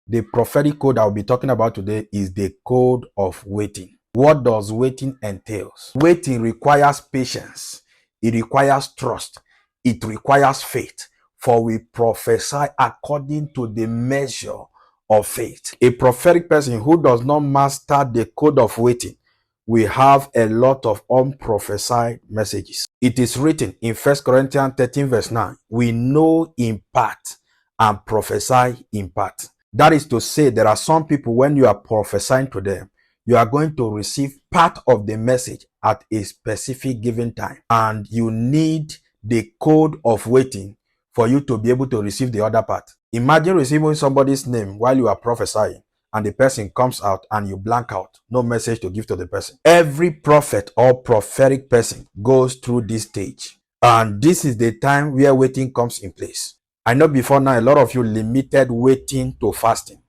The prophetic code I'll be talking about today is the code of waiting. What does waiting entails? Waiting requires patience. It requires trust. It requires faith. For we prophesy according to the measure of faith. A prophetic person who does not master the code of waiting will have a lot of unprophesied messages. It is written in 1 Corinthians 13 verse 9, we know in part and prophesy in part. That is to say, there are some people, when you are prophesying to them, you are going to receive part of the message at a specific given time. And you need the code of waiting for you to be able to receive the other part. Imagine receiving somebody's name while you are prophesying, and the person comes out and you blank out. No message to give to the person. Every prophet or prophetic person goes through this stage. And this is the time where waiting comes in place. I know before now, a lot of you limited waiting to fasting.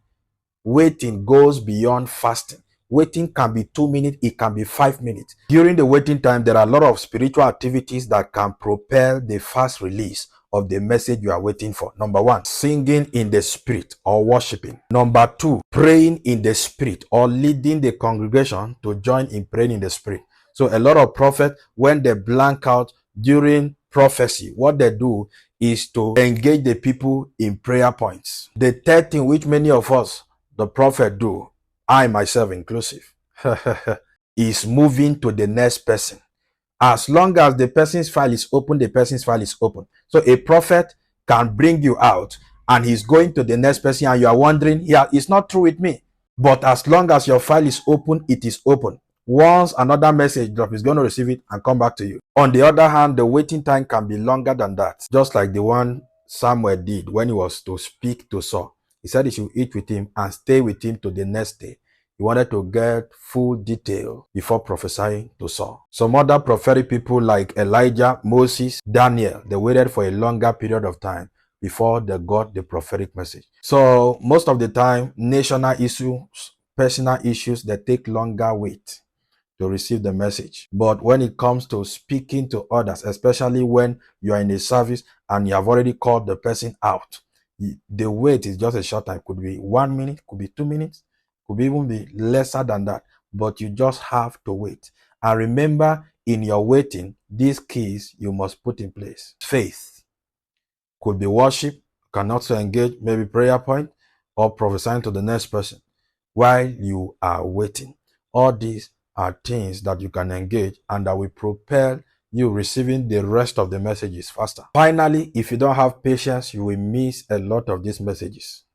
Waiting goes beyond fasting. Waiting can be 2 minutes, it can be 5 minutes. During the waiting time, there are a lot of spiritual activities that can propel the fast release of the message you are waiting for. Number 1, singing in the spirit or worshiping. Number 2, praying in the spirit or leading the congregation to join in praying in the spirit. So a lot of prophets, when they blank out during prophecy, what they do is to engage the people in prayer points. The third thing which many of us, the prophet, do, I myself inclusive, is moving to the next person. As long as the person's file is open, the person's file is open. So a prophet can bring you out and he's going to the next person and you are wondering, yeah, it's not true with me. But as long as your file is open, it is open. Once another message drop, is going to receive it and come back to you. On the other hand, the waiting time can be longer than that. Just like the one Samuel did when he was to speak to Saul. He said he should eat with him and stay with him to the next day. He wanted to get full detail before prophesying to Saul. Some other prophetic people like Elijah, Moses, Daniel, they waited for a longer period of time before they got the prophetic message. So most of the time, national issues, personal issues, they take longer wait to receive the message. But when it comes to speaking to others, especially when you are in a service and you have already called the person out, the wait is just a short time. Could be 1 minute, could be 2 minutes, could even be lesser than that. But you just have to wait. And remember, in your waiting, these keys you must put in place. Faith. Could be worship. Can also engage maybe prayer point or prophesying to the next person while you are waiting. All these are things that you can engage and that will propel you receiving the rest of the messages faster. Finally, if you don't have patience, you will miss a lot of these messages.